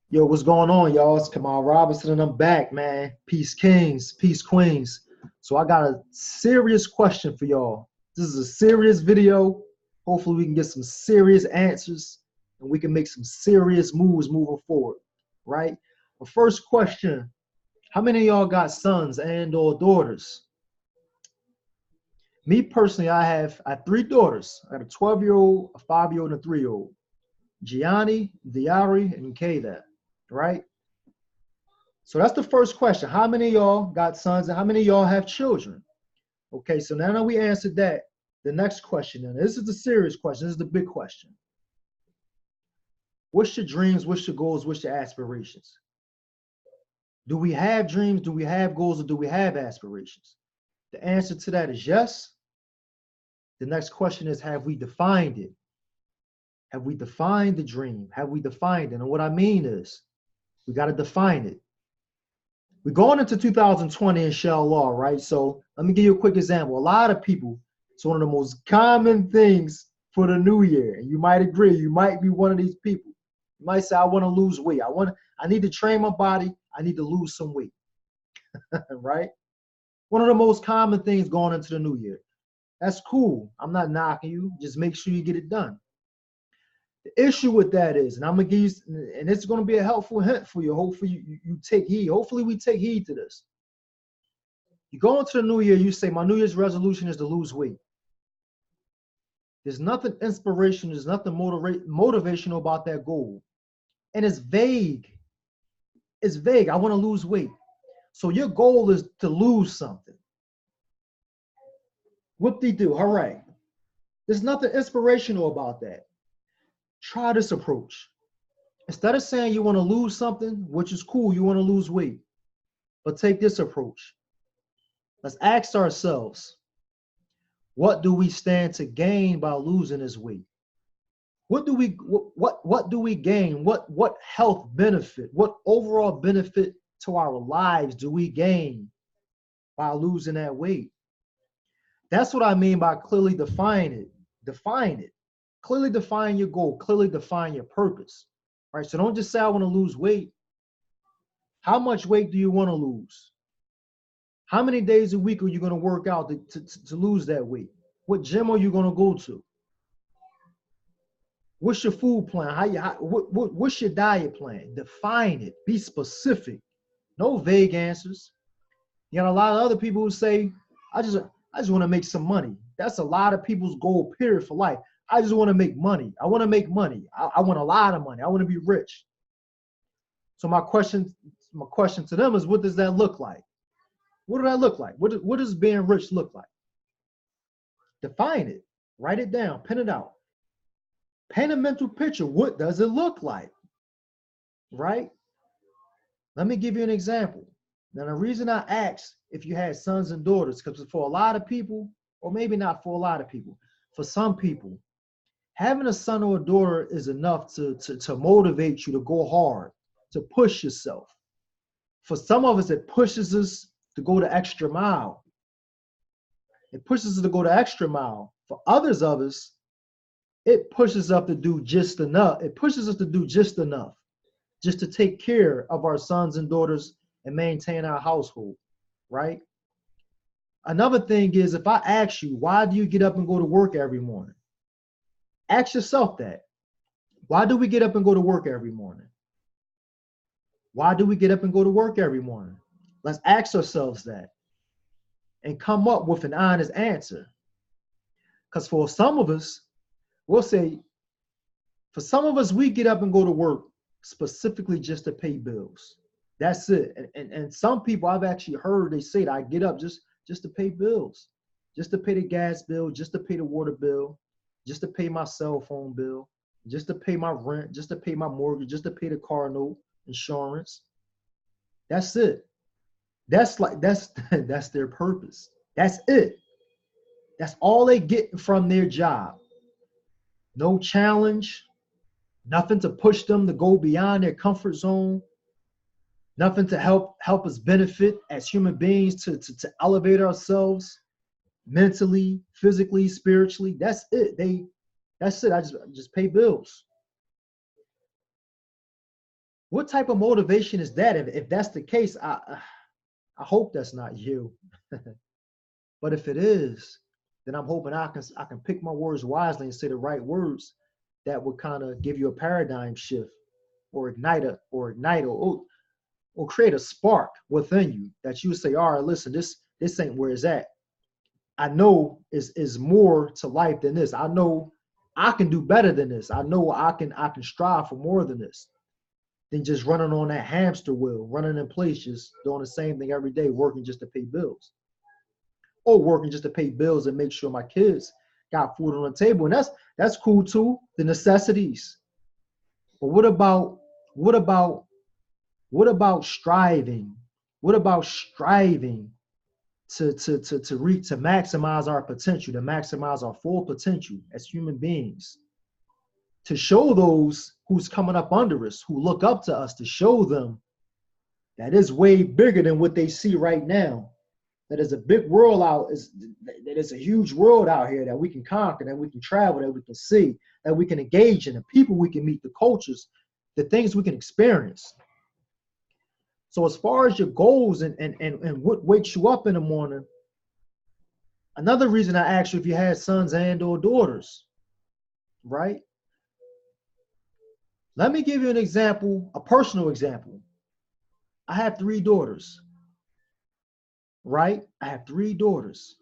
Yo, what's going on, y'all? It's Kamal Robinson, and I'm back, man. Peace kings, peace queens. So I got a serious question for y'all. This is a serious video. Hopefully we can get some serious answers and we can make some serious moves moving forward, right? The first question, how many of y'all got sons and or daughters? Me personally, I have three daughters. I got a 12-year-old, a 5-year-old, and a 3-year-old. Gianni, Diari, and Kayla, right? So that's the first question. How many of y'all got sons and how many of y'all have children? Okay, so now that we answered that, the next question, and this is the serious question, this is the big question. What's your dreams, what's your goals, what's your aspirations? Do we have dreams, do we have goals, or do we have aspirations? The answer to that is yes. The next question is, have we defined it? Have we defined the dream? Have we defined it? And what I mean is, we got to define it. We're going into 2020, inshallah, right? So let me give you a quick example. A lot of people, it's one of the most common things for the new year. And you might agree, you might be one of these people. You might say, I want to lose weight. I need to train my body. I need to lose some weight, right? One of the most common things going into the new year. That's cool. I'm not knocking you. Just make sure you get it done. The issue with that is, and I'm gonna give you, and it's gonna be a helpful hint for you. Hopefully you take heed. Hopefully we take heed to this. You go into the new year, you say, my New Year's resolution is to lose weight. There's nothing inspirational, there's nothing motivational about that goal. And it's vague. It's vague. I want to lose weight. So your goal is to lose something. Whoop-de-doo. All right. There's nothing inspirational about that. Try this approach. Instead of saying you want to lose something, which is cool, you want to lose weight, but take this approach. Let's ask ourselves, what do we stand to gain by losing this weight? What do we gain? What health benefit, what overall benefit to our lives do we gain by losing that weight? That's what I mean by clearly define it. Define it. Clearly define your goal, clearly define your purpose. All right, so don't just say I want to lose weight. How much weight do you want to lose? How many days a week are you going to work out to lose that weight? What gym are you going to go to? What's your food plan? What's your diet plan? Define it. Be specific. No vague answers. You got a lot of other people who say, I just want to make some money. That's a lot of people's goal, period, for life. I just want to make money. I want to make money. I want a lot of money. I want to be rich. So my question to them is, what does that look like? What does that look like? What does being rich look like? Define it. Write it down. Pen it out. Paint a mental picture. What does it look like? Right? Let me give you an example. Now, the reason I asked if you had sons and daughters, because for a lot of people, or maybe not for a lot of people, for some people, having a son or a daughter is enough to motivate you to go hard, to push yourself. For some of us, it pushes us to go the extra mile. It pushes us to go the extra mile. For others of us, it pushes us to do just enough. It pushes us to do just enough, just to take care of our sons and daughters and maintain our household, right? Another thing is, if I ask you, why do you get up and go to work every morning? Ask yourself that. Why do we get up and go to work every morning? Why do we get up and go to work every morning? Let's ask ourselves that and come up with an honest answer. Because for some of us, we'll say, for some of us, we get up and go to work specifically just to pay bills. That's it. And some people I've actually heard, they say that I get up just to pay bills, just to pay the gas bill, just to pay the water bill, just to pay my cell phone bill, just to pay my rent, just to pay my mortgage, just to pay the car note, insurance. That's it. That's their purpose. That's it. That's all they get from their job. No challenge, nothing to push them to go beyond their comfort zone, nothing to help us benefit as human beings to elevate ourselves mentally, physically, spiritually. That's it. That's it. I just pay bills. What type of motivation is that? If that's the case, I hope that's not you. But if it is, then I'm hoping I can pick my words wisely and say the right words that would kind of give you a paradigm shift or ignite or create a spark within you that you say, all right, listen, this ain't where it's at. I know is more to life than this. I know I can do better than this. I know I can strive for more than this than just running on that hamster wheel, running in place, just doing the same thing every day, working just to pay bills. Or working just to pay bills and make sure my kids got food on the table. And that's cool too, the necessities. But what about what about striving? What about striving to maximize our potential, to maximize our full potential as human beings, to show those who's coming up under us, who look up to us, to show them that is way bigger than what they see right now. That is a big world that is a huge world out here that we can conquer, that we can travel, that we can see, that we can engage in, the people we can meet, the cultures, the things we can experience. So as far as your goals and what wakes you up in the morning, another reason I asked you if you had sons and or daughters, right? Let me give you an example, a personal example. I have 3 daughters, right? I have 3 daughters.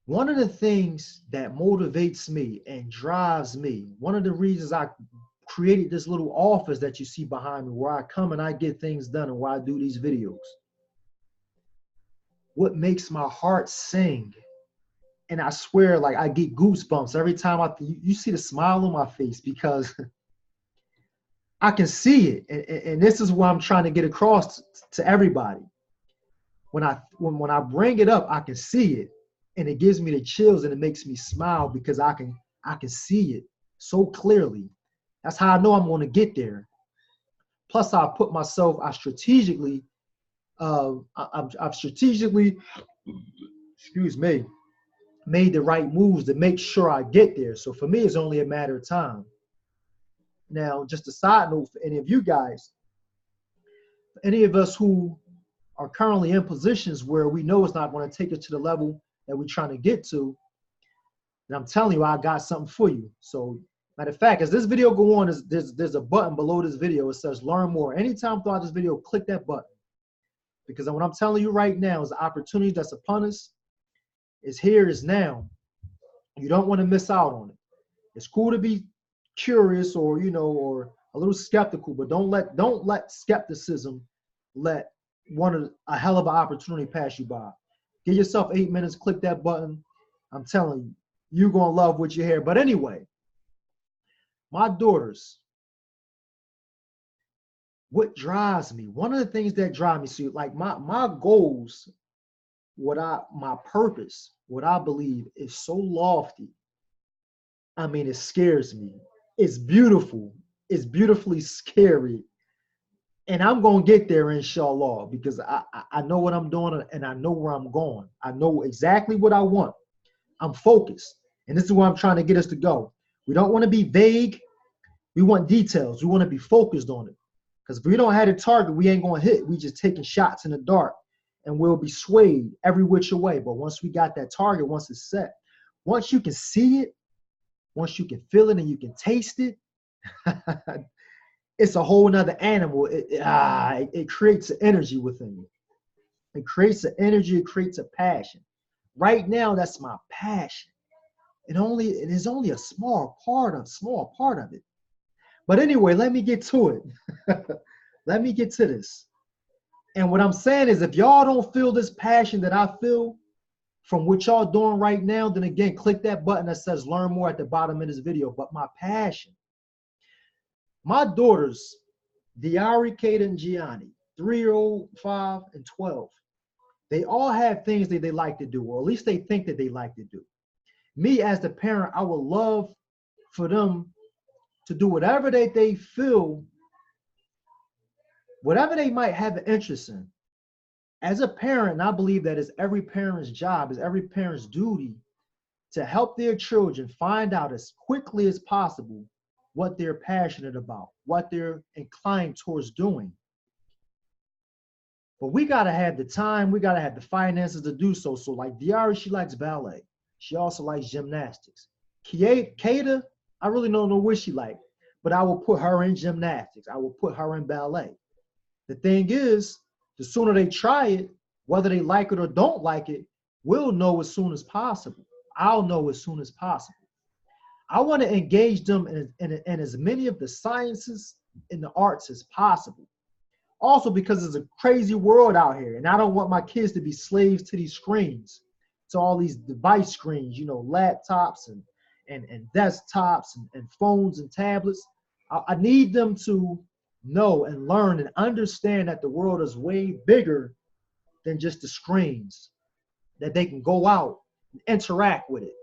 One of the things that motivates me and drives me, one of the reasons I created this little office that you see behind me, where I come and I get things done and where I do these videos. What makes my heart sing, and I swear, like, I get goosebumps every time you see the smile on my face, because I can see it, and this is what I'm trying to get across to everybody. When I bring it up, I can see it, and it gives me the chills, and it makes me smile because I can see it so clearly. That's how I know I'm going to get there. Plus, I've strategically, excuse me, made the right moves to make sure I get there. So for me, it's only a matter of time. Now, just a side note for any of you guys, any of us who are currently in positions where we know it's not going to take us to the level that we're trying to get to, and I'm telling you, I got something for you. So, matter of fact, as this video go on, there's a button below this video. It says learn more. Anytime throughout this video, click that button. Because what I'm telling you right now is the opportunity that's upon us. Is here, is now. You don't want to miss out on it. It's cool to be curious or a little skeptical, but don't let skepticism let a hell of an opportunity pass you by. Give yourself 8 minutes, click that button. I'm telling you, you're gonna love what you hear. But anyway, my daughters, what drives me, one of the things that drive me, so like my goals, my purpose, what I believe is so lofty. I mean, it scares me. It's beautiful. It's beautifully scary. And I'm going to get there, inshallah, because I know what I'm doing and I know where I'm going. I know exactly what I want. I'm focused. And this is where I'm trying to get us to go. We don't want to be vague. We want details. We want to be focused on it. Because if we don't have a target, we ain't going to hit. We just taking shots in the dark. And we'll be swayed every which way. But once we got that target, once it's set, once you can see it, once you can feel it and you can taste it, it's a whole nother animal. It creates an energy within you. It creates an energy. It creates a passion. Right now, that's my passion. It is only a small part of it. But anyway, let me get to it. Let me get to this. And what I'm saying is, if y'all don't feel this passion that I feel from what y'all doing right now, then again, click that button that says learn more at the bottom of this video. But my passion, my daughters, Diari, Kate, and Gianni, 3-year-old, 5, and 12, they all have things that they like to do, or at least they think that they like to do. Me as the parent, I would love for them to do whatever they feel, whatever they might have an interest in. As a parent, I believe that it's every parent's job, it's every parent's duty to help their children find out as quickly as possible what they're passionate about, what they're inclined towards doing. But we gotta have the time, we gotta have the finances to do so. So like Diari, she likes ballet. She also likes gymnastics. Kata, I really don't know what she likes, but I will put her in gymnastics. I will put her in ballet. The thing is, the sooner they try it, whether they like it or don't like it, we'll know as soon as possible. I'll know as soon as possible. I want to engage them in as many of the sciences and the arts as possible. Also, because it's a crazy world out here, and I don't want my kids to be slaves to these screens, to all these device screens, you know, laptops and desktops and phones and tablets. I need them to know and learn and understand that the world is way bigger than just the screens, that they can go out and interact with it,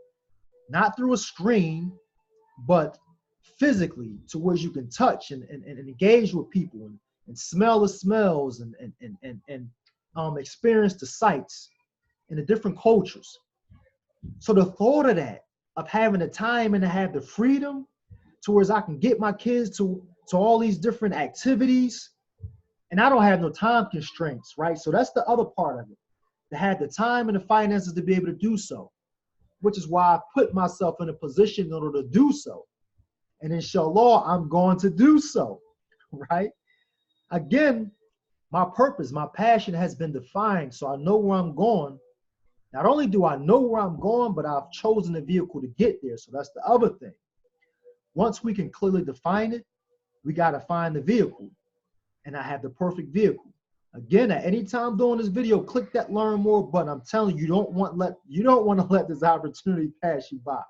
not through a screen, but physically, to where you can touch and engage with people and smell the smells and experience the sights in the different cultures. So the thought of that, of having the time and to have the freedom to where I can get my kids to all these different activities, and I don't have no time constraints, right? So that's the other part of it, to have the time and the finances to be able to do so, which is why I put myself in a position in order to do so. And inshallah, I'm going to do so, right? Again, my purpose, my passion has been defined, so I know where I'm going. Not only do I know where I'm going, but I've chosen the vehicle to get there. So that's the other thing. Once we can clearly define it, we got to find the vehicle. And I have the perfect vehicle. Again, at any time doing this video, click that learn more button. I'm telling you, you don't want to let this opportunity pass you by.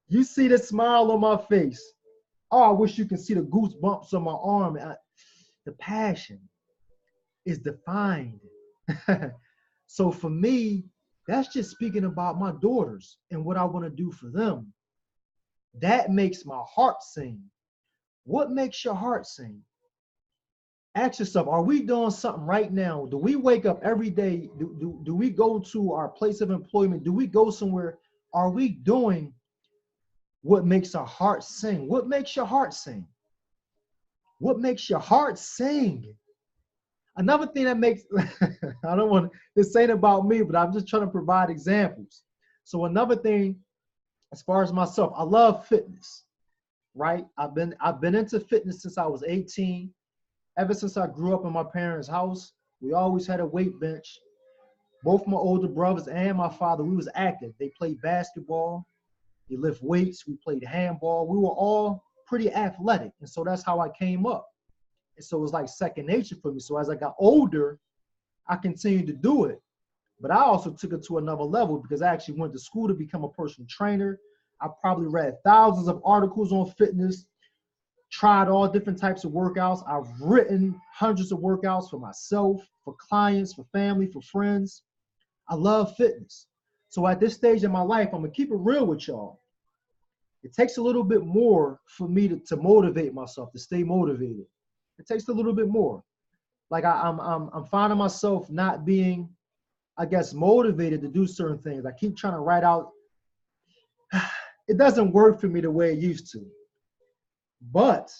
You see the smile on my face. Oh, I wish you could see the goosebumps on my arm. The passion is defined. So for me, that's just speaking about my daughters and what I want to do for them. That makes my heart sing. What makes your heart sing? Ask yourself, are we doing something right now? Do we wake up every day? Do we go to our place of employment? Do we go somewhere? Are we doing what makes our heart sing? What makes your heart sing? What makes your heart sing? Another thing that makes, I don't want to, this ain't about me, but I'm just trying to provide examples. So another thing, as far as myself, I love fitness, right? I've been into fitness since I was 18. Ever since I grew up in my parents' house, we always had a weight bench. Both my older brothers and my father, we was active. They played basketball, they lift weights, we played handball. We were all pretty athletic. And so that's how I came up. And so it was like second nature for me. So as I got older, I continued to do it. But I also took it to another level because I actually went to school to become a personal trainer. I probably read thousands of articles on fitness, tried all different types of workouts. I've written hundreds of workouts for myself, for clients, for family, for friends. I love fitness. So at this stage in my life, I'm gonna keep it real with y'all. It takes a little bit more for me to motivate myself, to stay motivated. It takes a little bit more. Like I'm finding myself not being, I guess, motivated to do certain things. I keep trying to write out. It doesn't work for me the way it used to. But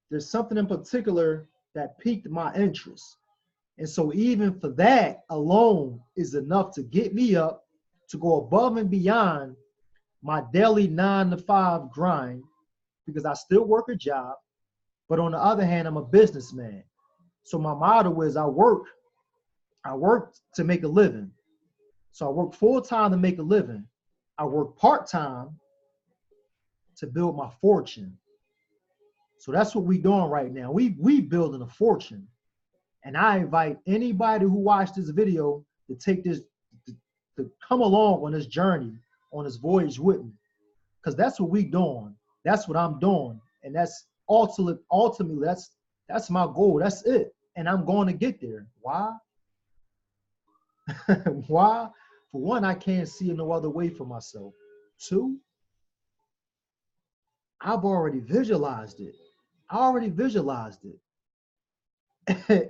there's something in particular that piqued my interest. And so even for that alone is enough to get me up, to go above and beyond my daily 9-to-5 grind, because I still work a job. But on the other hand, I'm a businessman. So my motto is I work to make a living. So I work full-time to make a living. I work part-time to build my fortune. So that's what we're doing right now. We building a fortune. And I invite anybody who watched this video to take this, to come along on this journey, on this voyage with me. Because that's what we're doing. That's what I'm doing. And that's ultimately, that's my goal. That's it. And I'm going to get there. Why? Why? For one, I can't see no other way for myself. Two, I've already visualized it. I already visualized it.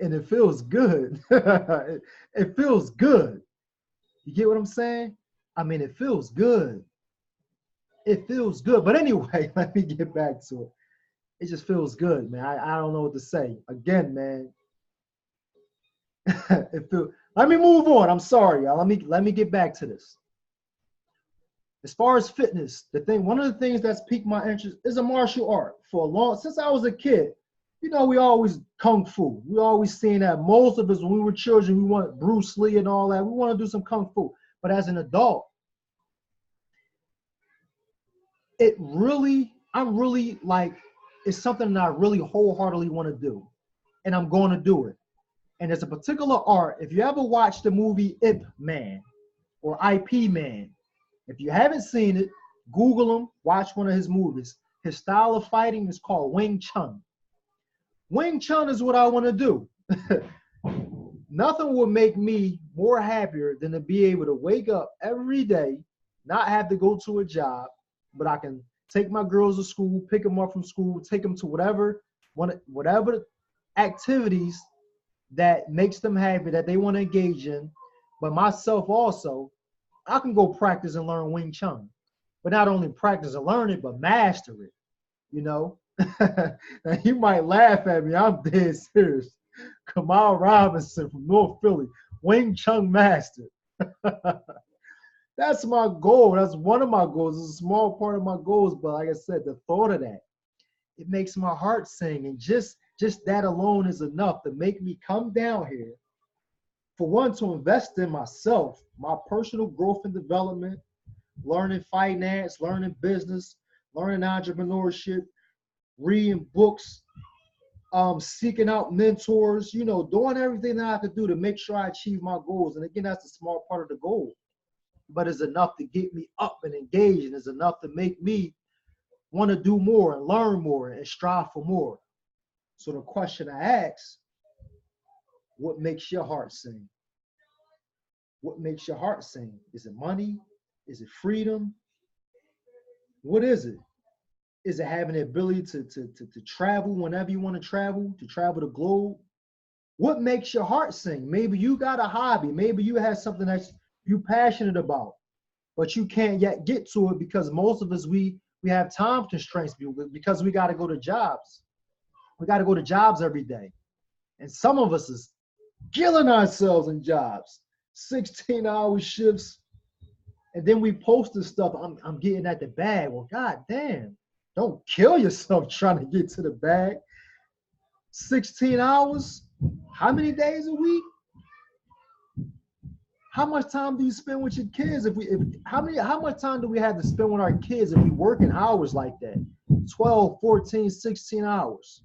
And it feels good. It feels good. You get what I'm saying? I mean, it feels good. It feels good. But anyway, let me get back to it. it just feels good, man. I don't know what to say. Again, man, let me move on. I'm sorry, y'all. Let me get back to this. As far as fitness, one of the things that's piqued my interest is a martial art. Since I was a kid, we always kung fu. We always seen that. Most of us, when we were children, we want Bruce Lee and all that. We want to do some kung fu. But as an adult, I'm really like, it's something that I really wholeheartedly want to do. And I'm going to do it. And there's a particular art. If you ever watched the movie Ip Man or IP Man, if you haven't seen it, Google him, watch one of his movies. His style of fighting is called Wing Chun. Wing Chun is what I want to do. Nothing will make me more happier than to be able to wake up every day, not have to go to a job, but I can take my girls to school, pick them up from school, take them to whatever activities that makes them happy, that they want to engage in. But myself also, I can go practice and learn Wing Chun. But not only practice and learn it, but master it, Now, you might laugh at me. I'm dead serious. Kamal Robinson from North Philly, Wing Chun master. That's my goal. That's one of my goals. It's a small part of my goals, but like I said, the thought of that, it makes my heart sing. And just that alone is enough to make me come down here, for one, to invest in myself, my personal growth and development, learning finance, learning business, learning entrepreneurship, reading books, seeking out mentors, doing everything that I could do to make sure I achieve my goals. And again, that's a small part of the goal, but it's enough to get me up and engaged, and it's enough to make me want to do more and learn more and strive for more. So the question I ask, what makes your heart sing? What makes your heart sing? Is it money? Is it freedom? What is it? Is it having the ability to travel whenever you want to travel the globe? What makes your heart sing? Maybe you got a hobby. Maybe you have something that you're passionate about, but you can't yet get to it because most of us, we have time constraints because we got to go to jobs. We got to go to jobs every day. And some of us is killing ourselves in jobs, 16-hour shifts. And then we post this stuff. I'm getting at the bag. Well, God damn, don't kill yourself trying to get to the bag. 16 hours, how many days a week? How much time do you spend with your kids? How much time do we have to spend with our kids if we work in hours like that? 12, 14, 16 hours.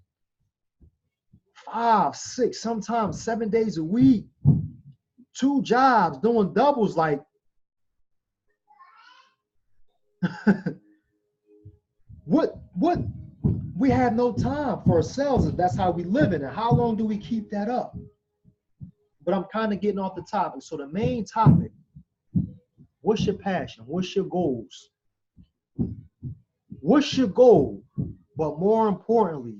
5, 6, sometimes 7 days a week. 2 jobs, doing doubles, like what we have no time for ourselves if that's how we live in. And how long do we keep that up? But I'm kind of getting off the topic. So the main topic, what's your passion? What's your goals? What's your goal? But more importantly,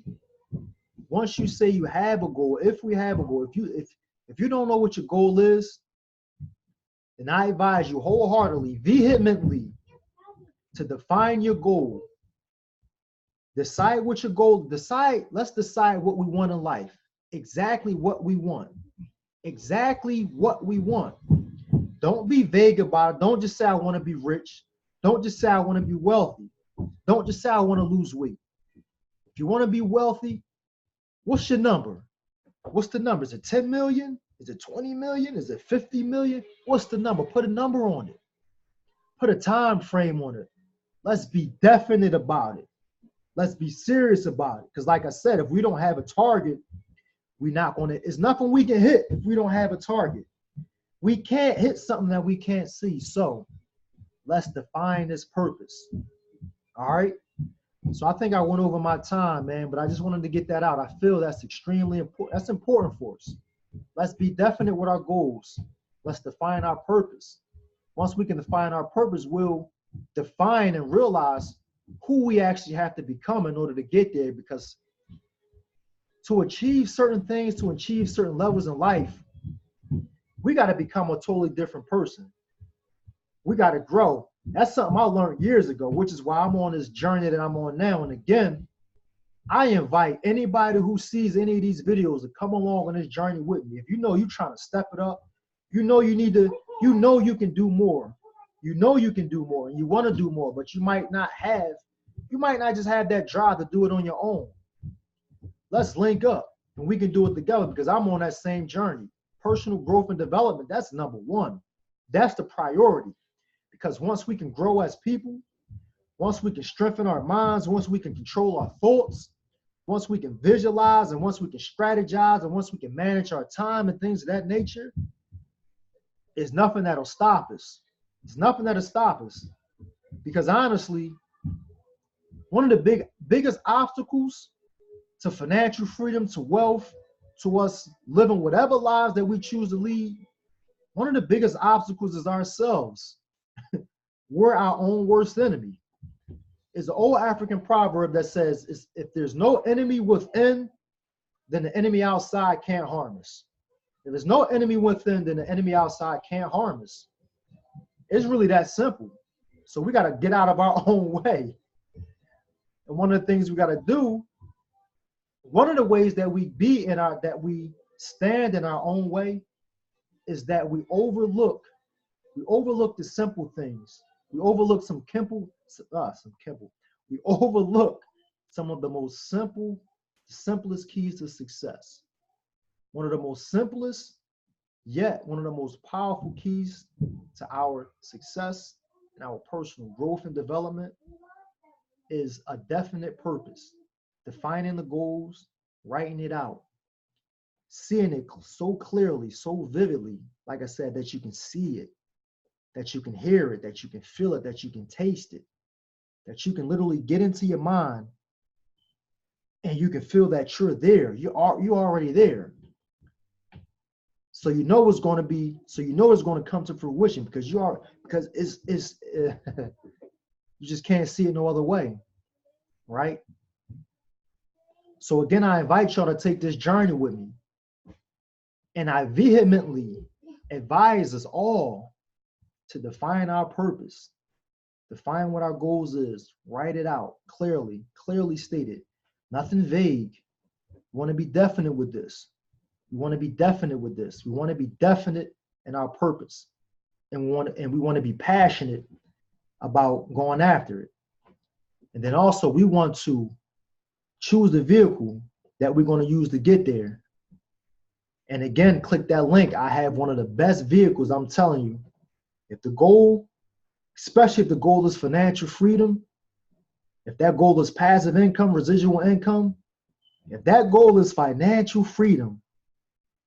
once you say you have a goal, if we have a goal, if you don't know what your goal is, then I advise you wholeheartedly, vehemently, to define your goal. Decide what your goal, let's decide what we want in life. Exactly what we want. Exactly what we want. Don't be vague about it. Don't just say I want to be rich. Don't just say I want to be wealthy. Don't just say I want to lose weight. If you want to be wealthy, what's your number? What's the number? Is it 10 million? Is it 20 million? Is it 50 million? What's the number? Put a number on it. Put a time frame on it. Let's be definite about it. Let's be serious about it. Because like I said, if we don't have a target, we're not going to, it's nothing we can hit if we don't have a target. We can't hit something that we can't see. So let's define this purpose. All right. So I think I went over my time, man, but I just wanted to get that out. I feel that's extremely important. That's important for us. Let's be definite with our goals. Let's define our purpose. Once we can define our purpose, we'll define and realize who we actually have to become in order to get there. Because to achieve certain things, to achieve certain levels in life, we got to become a totally different person. We got to grow. That's something I learned years ago, which is why I'm on this journey that I'm on now. And again, I invite anybody who sees any of these videos to come along on this journey with me. If you know you're trying to step it up, you know you need to, you know you can do more. You know you can do more and you want to do more, but you might not just have that drive to do it on your own. Let's link up and we can do it together because I'm on that same journey. Personal growth and development, that's number one. That's the priority. Because once we can grow as people, once we can strengthen our minds, once we can control our thoughts, once we can visualize and once we can strategize and once we can manage our time and things of that nature, there's nothing that'll stop us. There's nothing that'll stop us. Because honestly, one of the biggest obstacles to financial freedom, to wealth, to us living whatever lives that we choose to lead, one of the biggest obstacles is ourselves. We're our own worst enemy. It's an old African proverb that says, if there's no enemy within, then the enemy outside can't harm us. If there's no enemy within, then the enemy outside can't harm us. It's really that simple. So we got to get out of our own way. And one of the things we got to do, one of the ways that we stand in our own way is that we overlook the simple things. We overlook we overlook some of the most simplest keys to success. One of the most simplest, yet one of the most powerful keys to our success and our personal growth and development is a definite purpose. Defining the goals, writing it out, seeing it so clearly, so vividly, like I said, that you can see it, that you can hear it, that you can feel it, that you can taste it, that you can literally get into your mind and you can feel that you're there. You're already there. So you know it's going to come to fruition because it's you just can't see it no other way, right? So again, I invite y'all to take this journey with me. And I vehemently advise us all to define our purpose, define what our goals is, write it out clearly stated, nothing vague. We want to be definite with this. We want to be definite with this. We want to be definite in our purpose. And we want to be passionate about going after it. And then also we want to choose the vehicle that we're going to use to get there. And again, click that link. I have one of the best vehicles, I'm telling you. If the goal, especially if the goal is financial freedom, if that goal is passive income, residual income, if that goal is financial freedom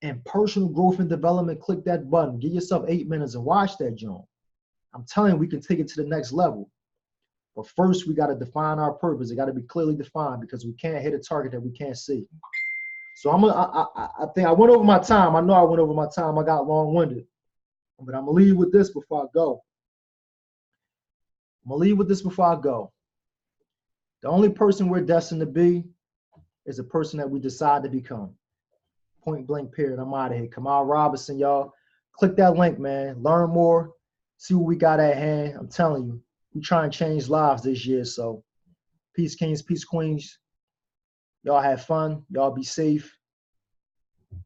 and personal growth and development, click that button. Give yourself 8 minutes and watch that joint. I'm telling you, we can take it to the next level. But first, we got to define our purpose. It got to be clearly defined because we can't hit a target that we can't see. So I think I went over my time. I know I went over my time. I got long-winded. But I'm going to leave with this before I go. The only person we're destined to be is a person that we decide to become. Point blank, period. I'm out of here. Kamal Robinson, y'all. Click that link, man. Learn more. See what we got at hand. I'm telling you, we try and change lives this year. So peace, kings, peace, queens. Y'all have fun. Y'all be safe.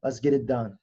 Let's get it done.